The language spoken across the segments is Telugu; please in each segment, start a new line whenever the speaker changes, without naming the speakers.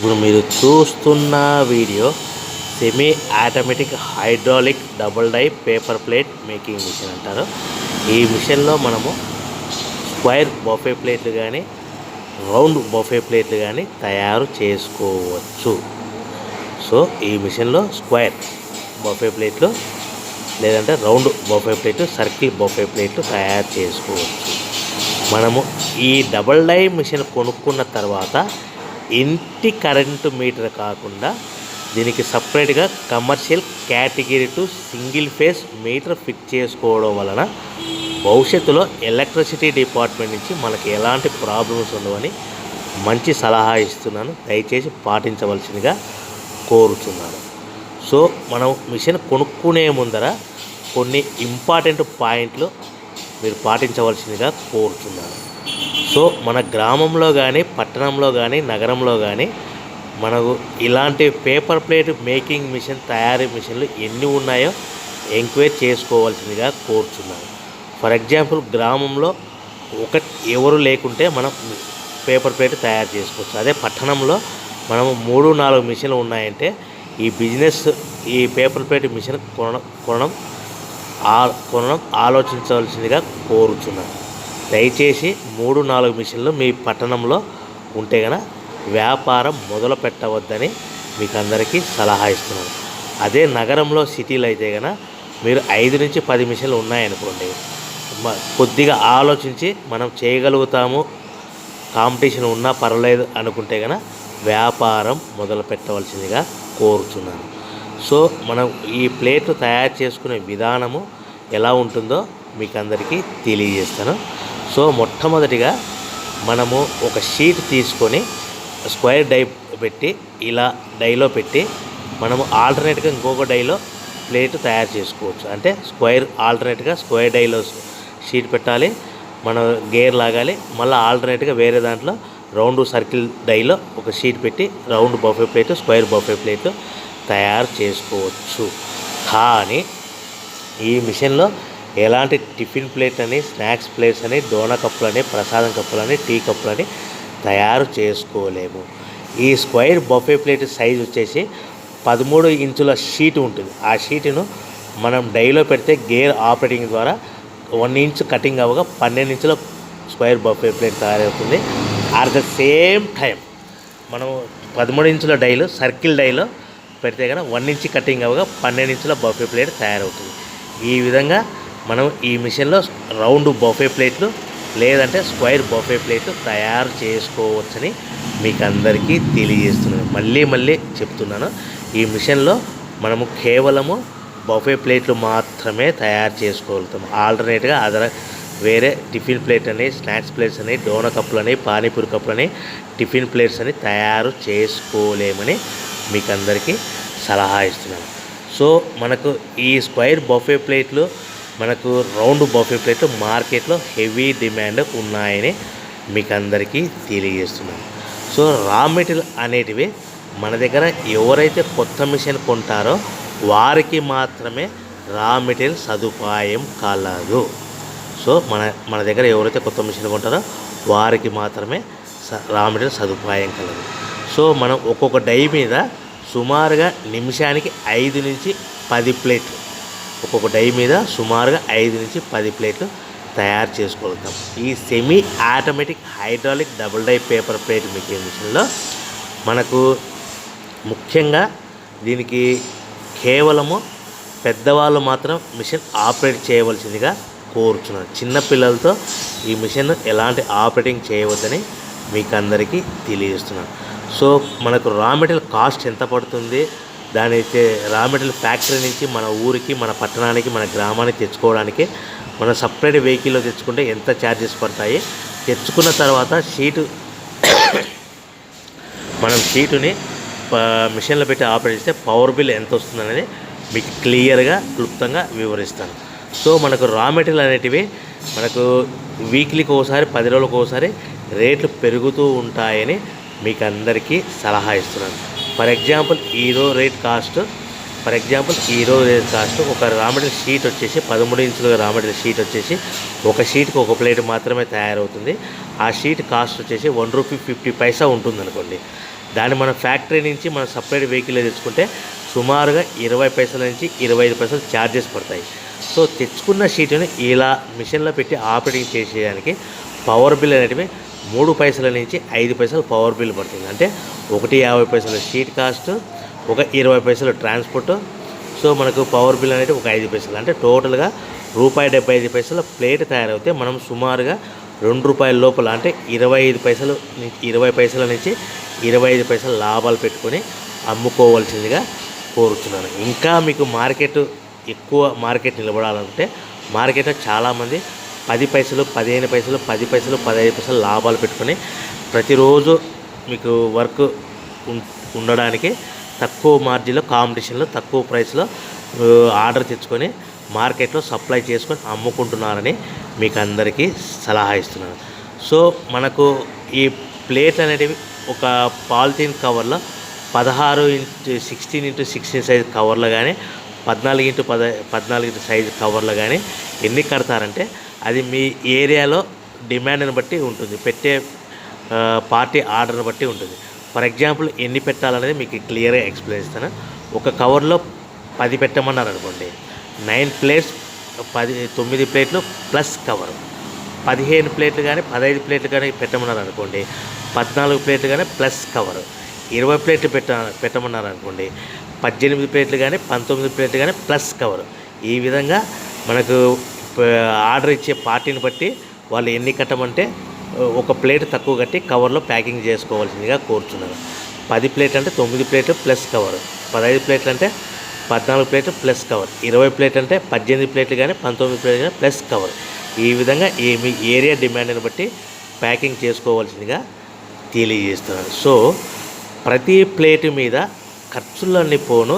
ఇప్పుడు మీరు చూస్తున్న video semi automatic hydraulic double die paper plate making machine అంటారు. ఈ మిషన్లో మనము స్క్వైర్ బఫే ప్లేట్లు కానీ రౌండ్ బఫే ప్లేట్లు కానీ తయారు చేసుకోవచ్చు. సో ఈ మిషన్లో స్క్వైర్ బఫే ప్లేట్లు లేదంటే రౌండ్ బఫే ప్లేట్లు, సర్కిల్ బఫే ప్లేట్లు తయారు చేసుకోవచ్చు. మనము ఈ డబుల్ డై మిషన్ కొనుక్కున్న తర్వాత ఇంటి కరెంటు మీటర్ కాకుండా దీనికి సపరేట్గా commercial category to single phase metre fit చేసుకోవడం వలన భవిష్యత్తులో ఎలక్ట్రిసిటీ డిపార్ట్మెంట్ నుంచి మనకి ఎలాంటి ప్రాబ్లమ్స్ ఉండవని మంచి సలహా ఇస్తున్నాను. దయచేసి పాటించవలసిందిగా కోరుతున్నాను. సో మనం మిషన్ కొనుక్కునే ముందర కొన్ని ఇంపార్టెంట్ పాయింట్లు మీరు పాటించవలసిందిగా కోరుతున్నాను. సో మన గ్రామంలో కానీ పట్టణంలో కానీ నగరంలో కానీ మనకు ఇలాంటి పేపర్ ప్లేట్ మేకింగ్ మిషన్ తయారీ మిషన్లు ఎన్ని ఉన్నాయో ఎంక్వైరీ చేసుకోవాల్సిందిగా కోరుతున్నాను. ఫర్ ఎగ్జాంపుల్ గ్రామంలో ఎవరు లేకుంటే మనం పేపర్ ప్లేట్ తయారు చేసుకోవచ్చు. అదే పట్టణంలో మనము 3-4 మిషన్లు ఉన్నాయంటే ఈ బిజినెస్ ఈ పేపర్ ప్లేట్ మిషన్ కొనడం ఆలోచించవలసిందిగా కోరుచున్నాను. దయచేసి 3-4 మిషన్లు మీ పట్టణంలో ఉంటే కనుక వ్యాపారం మొదలు పెట్టవద్దని మీకు అందరికీ సలహా ఇస్తున్నాను. అదే నగరంలో సిటీలో అయితే కనుక మీరు 5-10 మిషన్లు ఉన్నాయనుకోండి, కొద్దిగా ఆలోచించి మనం చేయగలుగుతాము, కాంపిటీషన్ ఉన్నా పర్వాలేదు అనుకుంటే కనుక వ్యాపారం మొదలు పెట్టవలసిందిగా కోరుచున్నాను. సో మనం ఈ ప్లేట్లు తయారు చేసుకునే విధానము ఎలా ఉంటుందో మీకు అందరికీ తెలియజేస్తాను. సో మొట్టమొదటిగా మనము ఒక షీట్ తీసుకొని స్క్వేర్ డై పెట్టి ఇలా డైలో పెట్టి మనము ఆల్టర్నేట్గా ఇంకొక డైలో ప్లేట్ తయారు చేసుకోవచ్చు. అంటే ఆల్టర్నేట్గా స్క్వేర్ డైలో షీట్ పెట్టాలి, మనం గేర్ లాగాలి, మళ్ళీ ఆల్టర్నేట్గా వేరే దాంట్లో రౌండ్ సర్కిల్ డైలో ఒక షీట్ పెట్టి round buffet plate, square buffet plate తయారు చేసుకోవచ్చు. కానీ ఈ మిషన్లో ఎలాంటి టిఫిన్ ప్లేట్ అని, స్నాక్స్ ప్లేట్స్ అని, డోనా కప్పులని, ప్రసాదం కప్పులని, టీ కప్పులని తయారు చేసుకోలేము. ఈ స్క్వేర్ బఫే ప్లేట్ సైజ్ వచ్చేసి 13 ఇంచుల షీట్ ఉంటుంది. ఆ షీటును మనం డైలో పెడితే గేర్ ఆపరేటింగ్ ద్వారా 1 ఇంచ్ కటింగ్ అవ్వగా 12 ఇంచుల స్క్వేర్ బఫే ప్లేట్ తయారవుతుంది. అట్ ద సేమ్ టైం మనం 13 ఇంచుల డైలో సర్కిల్ డైలో పెడితే కనుక 1 ఇంచ్ కటింగ్ అవ్వగా 12 ఇంచుల బఫే ప్లేట్ తయారవుతుంది. ఈ విధంగా మనం ఈ మిషన్లో రౌండ్ బఫే ప్లేట్లు లేదంటే స్క్వేర్ బఫే ప్లేట్లు తయారు చేసుకోవచ్చని మీకు అందరికీ తెలియజేస్తున్నాను. మళ్ళీ చెప్తున్నాను, ఈ మిషన్లో మనము కేవలము బఫే ప్లేట్లు మాత్రమే తయారు చేసుకోగలుగుతాం. ఆల్టర్నేట్గా వేరే టిఫిన్ ప్లేట్ అని, స్నాక్స్ ప్లేట్స్ అని, డోనా కప్పులని, పానీపూరి కప్పులని, టిఫిన్ ప్లేట్స్ అని తయారు చేసుకోలేమని మీకు అందరికీ సలహా ఇస్తున్నాను. సో మనకు ఈ స్క్వేర్ బఫే ప్లేట్లు, మనకు రౌండ్ బఫే ప్లేట్లు మార్కెట్లో హెవీ డిమాండ్ ఉన్నాయని మీకు అందరికీ తెలియజేస్తున్నాను. సో రా మెటీరియల్ అనేటివి మన దగ్గర ఎవరైతే కొత్త మిషన్ కొంటారో వారికి మాత్రమే రా మెటీరియల్ సదుపాయం కలదు. సో మన దగ్గర ఎవరైతే కొత్త మిషన్ కొంటారో వారికి మాత్రమే రా మెటీరియల్ సదుపాయం కలదు. సో మనం ఒక్కొక్క డై మీద సుమారుగా నిమిషానికి 5-10 ప్లేట్లు, ఒక్కొక్క డై మీద సుమారుగా 5-10 ప్లేట్లు తయారు చేసుకోగలుగుతాం. ఈ semi automatic hydraulic double die paper plate making మిషన్లో మనకు ముఖ్యంగా దీనికి కేవలము పెద్దవాళ్ళు మాత్రం మిషన్ ఆపరేట్ చేయవలసిందిగా కోరుచున్నాను. చిన్నపిల్లలతో ఈ మిషన్ ఎలాంటి ఆపరేటింగ్ చేయవద్దని మీకు అందరికీ తెలియజేస్తున్నాను. సో మనకు రా మెటీరియల్ కాస్ట్ ఎంత పడుతుంది, దానైతే రా మెటీరియల్ ఫ్యాక్టరీ నుంచి మన ఊరికి, మన పట్టణానికి, మన గ్రామానికి తెచ్చుకోవడానికి మనం సపరేట్ వెహికల్లో తెచ్చుకుంటే ఎంత ఛార్జెస్ పడతాయి, తెచ్చుకున్న తర్వాత మనం షీటుని మిషన్లో పెట్టి ఆపరేట్ చేస్తే పవర్ బిల్ ఎంత వస్తుందనేది మీకు క్లియర్గా క్లుప్తంగా వివరిస్తాను. సో మనకు రా మెటీరియల్ అనేటివి మనకు వీక్లీకి ఒకసారి, 10 రోజులకు ఒకసారి రేట్లు పెరుగుతూ ఉంటాయని మీకు అందరికీ సలహా ఇస్తున్నాను. ఫర్ ఎగ్జాంపుల్ ఈరోజు రేట్ కాస్ట్ ఒక రా మెటీరియల్ షీట్ వచ్చేసి 13 ఇంచుల రా మెటీరియల్ షీట్ వచ్చేసి ఒక షీట్కి ఒక ప్లేట్ మాత్రమే తయారవుతుంది. ఆ షీట్ కాస్ట్ వచ్చేసి ₹1.50 ఉంటుంది అనుకోండి. దాన్ని మన ఫ్యాక్టరీ నుంచి మనం సపరేట్ వెహికల్ తెచ్చుకుంటే సుమారుగా 20 పైసల నుంచి 25 పైసలు ఛార్జెస్ పడతాయి. సో తెచ్చుకున్న షీటుని ఇలా మిషన్లో పెట్టి ఆపరేటింగ్ చేసేదానికి పవర్ బిల్ అనేటివి 3 పైసల నుంచి 5 పైసలు పవర్ బిల్ పడుతుంది. అంటే 1.50 పైసలు షీట్ కాస్ట్, ఒక 20 పైసలు ట్రాన్స్పోర్ట్. సో మనకు పవర్ బిల్ అనేది ఒక 5 పైసలు, అంటే టోటల్గా ₹1.75 ప్లేట్ తయారైతే మనం సుమారుగా ₹2 లోపల, అంటే 20 పైసల నుంచి 25 పైసలు లాభాలు పెట్టుకొని అమ్ముకోవాల్సిందిగా కోరుతున్నాను. ఇంకా మీకు ఎక్కువ మార్కెట్ నిలబడాలంటే మార్కెట్లో చాలామంది 10 పైసలు, 15 పైసలు, 10 పైసలు, 15 పైసలు లాభాలు పెట్టుకొని ప్రతిరోజు మీకు వర్క్ ఉండడానికి తక్కువ మార్జిన్లో, కాంపిటీషన్లో, తక్కువ ప్రైస్లో ఆర్డర్ తెచ్చుకొని మార్కెట్లో సప్లై చేసుకొని అమ్ముకుంటున్నారని మీకు అందరికీ సలహా ఇస్తున్నాను. సో మనకు ఈ ప్లేట్లు అనేటివి ఒక పాలిథీన్ కవర్లో 16x16x16 సైజు కవర్లో కానీ 14x14 సైజు కవర్లో కానీ ఎన్ని కడతారంటే అది మీ ఏరియాలో డిమాండ్ని బట్టి ఉంటుంది, పెట్టే పార్టీ ఆర్డర్ని బట్టి ఉంటుంది. ఫర్ ఎగ్జాంపుల్ ఎన్ని పెట్టాలనేది మీకు క్లియర్గా ఎక్స్ప్లెయిన్ ఇస్తాను. ఒక కవర్లో 10 పెట్టమన్నారు అనుకోండి, 9 ప్లేట్స్ 9 ప్లేట్లు ప్లస్ కవర్. 15 ప్లేట్లు కానీ 15 ప్లేట్లు కానీ పెట్టమన్నారు అనుకోండి, 14 ప్లేట్లు కానీ ప్లస్ కవర్. 20 ప్లేట్లు పెట్టమన్నారు అనుకోండి, 18 ప్లేట్లు కానీ 19 ప్లేట్లు కానీ ప్లస్ కవర్. ఈ విధంగా మనకు ఆర్డర్ ఇచ్చే పార్టీని బట్టి వాళ్ళు ఎన్ని కట్టమంటే ఒక ప్లేట్ తక్కువ కట్టి కవర్లో ప్యాకింగ్ చేసుకోవాల్సిందిగా కోరుచున్నారు. 10 ప్లేట్లు అంటే 9 ప్లేట్లు ప్లస్ కవర్, 15 ప్లేట్లు అంటే 14 ప్లేట్లు ప్లస్ కవర్, 20 ప్లేట్లు అంటే 18 ప్లేట్లు కానీ 19 ప్లేట్లు కానీ ప్లస్ కవర్. ఈ విధంగా మీ ఏరియా డిమాండ్ని బట్టి ప్యాకింగ్ చేసుకోవాల్సిందిగా తెలియజేస్తున్నారు. సో ప్రతి ప్లేటు మీద ఖర్చులన్నీ పోను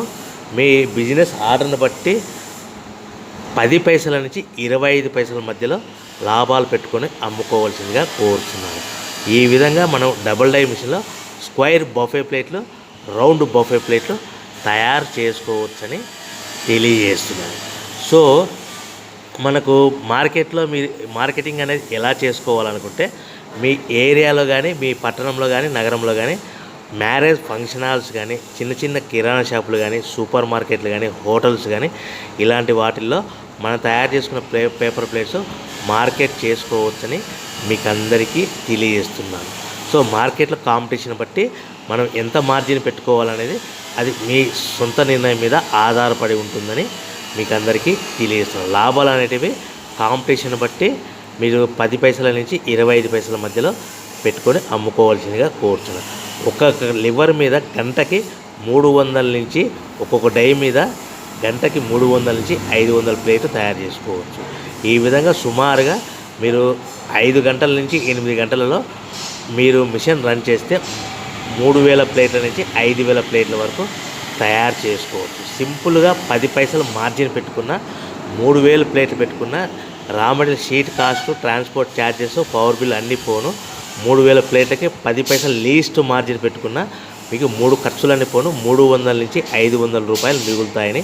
మీ బిజినెస్ ఆర్డర్ని బట్టి 10 పైసల నుంచి 25 పైసల మధ్యలో లాభాలు పెట్టుకొని అమ్ముకోవాల్సిందిగా కోరుతున్నాను. ఈ విధంగా మనం డబుల్ డై మిషన్లో స్క్వేర్ బఫే ప్లేట్లు, రౌండ్ బఫే ప్లేట్లు తయారు చేసుకోవచ్చని తెలియజేస్తున్నాను. సో మనకు మార్కెట్లో మీరు మార్కెటింగ్ అనేది ఎలా చేసుకోవాలనుకుంటే మీ ఏరియాలో కానీ, మీ పట్టణంలో కానీ, నగరంలో కానీ మ్యారేజ్ ఫంక్షన్ హాల్స్ కానీ, చిన్న చిన్న కిరాణా షాపులు కానీ, సూపర్ మార్కెట్లు కానీ, హోటల్స్ కానీ ఇలాంటి వాటిల్లో మనం తయారు చేసుకున్న పేపర్ ప్లేట్స్ మార్కెట్ చేసుకోవచ్చని మీకు అందరికీ తెలియజేస్తున్నాను. సో మార్కెట్లో కాంపిటీషన్ బట్టి మనం ఎంత మార్జిన్ పెట్టుకోవాలనేది అది మీ సొంత నిర్ణయం మీద ఆధారపడి ఉంటుందని మీకు అందరికీ తెలియజేస్తున్నాను. లాభాలు అనేటివి కాంపిటీషన్ బట్టి మీరు 10 పైసల నుంచి 25 పైసల మధ్యలో పెట్టుకొని అమ్ముకోవాల్సిందిగా కోరుచున్నాను. ఒక్కొక్క లివర్ మీద గంటకి 300 నుంచి, ఒక్కొక్క డై మీద గంటకి 300 నుంచి 500 ప్లేట్లు తయారు చేసుకోవచ్చు. ఈ విధంగా సుమారుగా మీరు 5 గంటల నుంచి 8 గంటలలో మీరు మిషన్ రన్ చేస్తే 3000 ప్లేట్ల నుంచి 5000 ప్లేట్ల వరకు తయారు చేసుకోవచ్చు. సింపుల్గా 10 పైసలు మార్జిన్ పెట్టుకున్న 3000 ప్లేట్లు పెట్టుకున్న raw material sheet cost, transport charges, power bill అన్నీ పోను 3000 ప్లేట్లకి 10 పైసలు లీస్ట్ మార్జిన్ పెట్టుకున్న మీకు 3 ఖర్చులన్నీ పోను 300 నుంచి 500 రూపాయలు మిగులుతాయని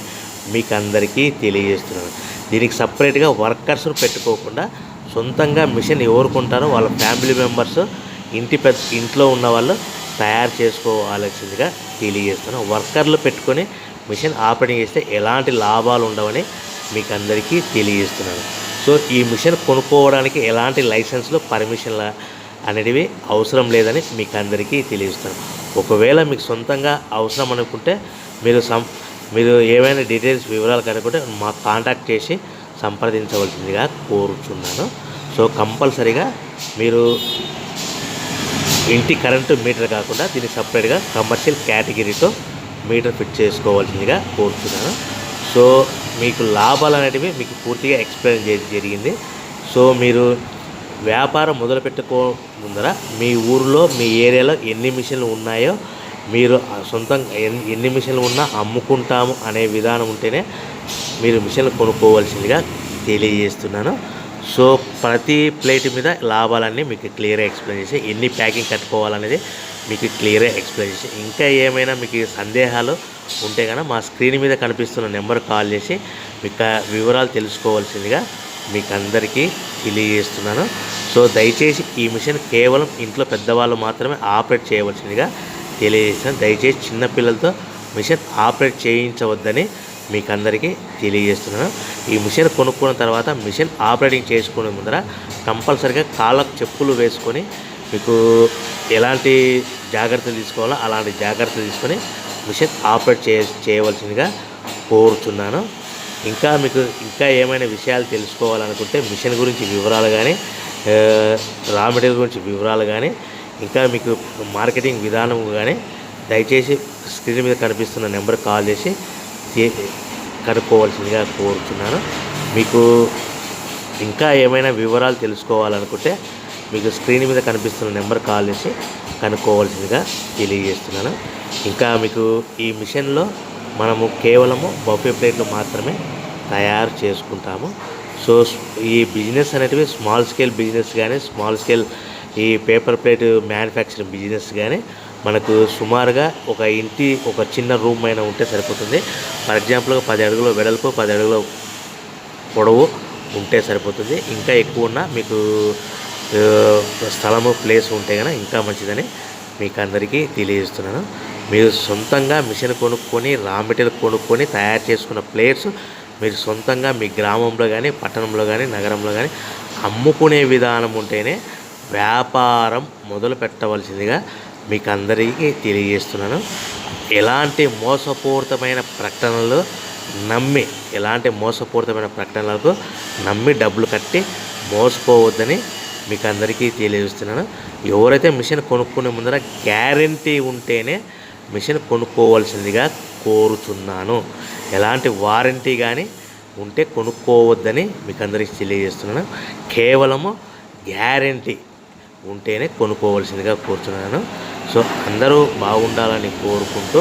మీకు అందరికీ తెలియజేస్తున్నాను. దీనికి సపరేట్గా వర్కర్స్ను పెట్టుకోకుండా సొంతంగా మిషన్ ఎవరు కొంటారో వాళ్ళ ఫ్యామిలీ మెంబర్స్, ఇంట్లో ఉన్న వాళ్ళు తయారు చేసుకోవాల్సిందిగా తెలియజేస్తున్నాను. వర్కర్లు పెట్టుకొని మిషన్ ఆపరేటింగ్ చేస్తే ఎలాంటి లాభాలు ఉండవని మీకు అందరికీ తెలియజేస్తున్నాను. సో ఈ మిషన్ కొనుక్కోవడానికి ఎలాంటి లైసెన్స్లు, పర్మిషన్ల అనేటివి అవసరం లేదని మీకు అందరికీ తెలియజేస్తాను. ఒకవేళ మీకు సొంతంగా అవసరం అనుకుంటే మీరు ఏమైనా డీటెయిల్స్ వివరాలు కనుక్కుంటే మాకు కాంటాక్ట్ చేసి సంప్రదించవలసిందిగా కోరుచున్నాను. సో కంపల్సరీగా మీరు ఇంటి కరెంటు మీటర్ కాకుండా దీనికి సపరేట్గా కమర్షియల్ కేటగిరీతో మీటర్ ఫిట్ చేసుకోవాల్సిందిగా కోరుతున్నాను. సో మీకు లాభాలు అనేటివి మీకు పూర్తిగా ఎక్స్ప్లెయిన్ జరిగింది. సో మీరు వ్యాపారం మొదలుపెట్టుకో ముందర మీ ఊరిలో, మీ ఏరియాలో ఎన్ని మిషన్లు ఉన్నాయో, మీరు సొంతంగా ఎన్ని మిషన్లు ఉన్నా అమ్ముకుంటాము అనే విధానం ఉంటేనే మీరు మిషన్లు కొనుక్కోవాల్సిందిగా తెలియజేస్తున్నాను. సో ప్రతి ప్లేట్ మీద లాభాలన్నీ మీకు క్లియర్గా ఎక్స్ప్లెయిన్ చేసి, ఎన్ని ప్యాకింగ్ కట్టుకోవాలనేది మీకు క్లియర్గా ఎక్స్ప్లెయిన్ చేసి, ఇంకా ఏమైనా మీకు సందేహాలు ఉంటే కనుక మా స్క్రీన్ మీద కనిపిస్తున్న నెంబర్ కాల్ చేసి మీకు వివరాలు తెలుసుకోవాల్సిందిగా మీకు అందరికీ తెలియజేస్తున్నాను. సో దయచేసి ఈ మిషన్ కేవలం ఇంట్లో పెద్దవాళ్ళు మాత్రమే ఆపరేట్ చేయవలసిందిగా తెలియజేస్తాను. దయచేసి చిన్నపిల్లలతో మిషన్ ఆపరేట్ చేయించవద్దని మీకు అందరికీ తెలియజేస్తున్నాను. ఈ మిషన్ కొనుక్కున్న తర్వాత మిషన్ ఆపరేటింగ్ చేసుకునే ముందర కంపల్సరిగా కాళ్ళకు చెప్పులు వేసుకొని మీకు ఎలాంటి జాగ్రత్తలు తీసుకోవాలో అలాంటి జాగ్రత్తలు తీసుకొని మిషన్ ఆపరేట్ చేయవలసిందిగా కోరుచున్నాను. మీకు ఏమైనా విషయాలు తెలుసుకోవాలనుకుంటే మిషన్ గురించి వివరాలు కానీ రా మెటీరియల్ గురించి వివరాలు కానీ మీకు మార్కెటింగ్ విధానం కానీ దయచేసి స్క్రీన్ మీద కనిపిస్తున్న నెంబర్ కాల్ చేసి కనుక్కోవాల్సిందిగా కోరుతున్నాను. మీకు ఏమైనా వివరాలు తెలుసుకోవాలనుకుంటే మీకు స్క్రీన్ మీద కనిపిస్తున్న నెంబర్ కాల్ చేసి కనుక్కోవాల్సిందిగా తెలియజేస్తున్నాను. మీకు ఈ మిషన్లో మనము కేవలము బఫే ప్లేట్లు మాత్రమే తయారు చేసుకుంటాము. సో ఈ బిజినెస్ అనేటివి స్మాల్ స్కేల్ బిజినెస్ కానీ స్మాల్ స్కేల్ ఈ పేపర్ ప్లేట్ మ్యానుఫ్యాక్చరింగ్ బిజినెస్ కానీ మనకు సుమారుగా ఒక చిన్న రూమ్ అయినా ఉంటే సరిపోతుంది. ఫర్ ఎగ్జాంపుల్గా 10 అడుగుల వెడల్పు 10 అడుగుల పొడవు ఉంటే సరిపోతుంది. ఇంకా ఎక్కువ ఉన్న మీకు స్థలము ప్లేస్ ఉంటే కనుక ఇంకా మంచిదని మీకు అందరికీ తెలియజేస్తున్నాను. మీరు సొంతంగా మిషన్ కొనుక్కొని రా మెటీరియల్ కొనుక్కొని తయారు చేసుకున్న ప్లేట్స్ మీరు సొంతంగా మీ గ్రామంలో కానీ పట్టణంలో కానీ నగరంలో కానీ అమ్ముకునే విధానం ఉంటేనే వ్యాపారం మొదలు పెట్టవలసిందిగా మీకు అందరికీ తెలియజేస్తున్నాను. ఎలాంటి మోసపూరితమైన ప్రకటనలకు నమ్మి డబ్బులు కట్టి మోసపోవద్దని మీకు అందరికీ తెలియజేస్తున్నాను. ఎవరైతే మిషన్ కొనుక్కునే ముందర గ్యారంటీ ఉంటేనే మిషన్ కొనుక్కోవాల్సిందిగా కోరుతున్నాను. ఎలాంటి వారంటీ కానీ ఉంటే కొనుక్కోవద్దని మీకు అందరికీ తెలియజేస్తున్నాను. కేవలము గ్యారంటీ ఉంటేనే కొనుక్కోవాల్సిందిగా కోరుతున్నాను. సో అందరూ బాగుండాలని కోరుకుంటూ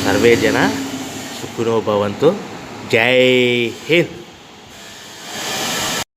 సర్వే జన సుఖినో భవంతు. జై హింద్.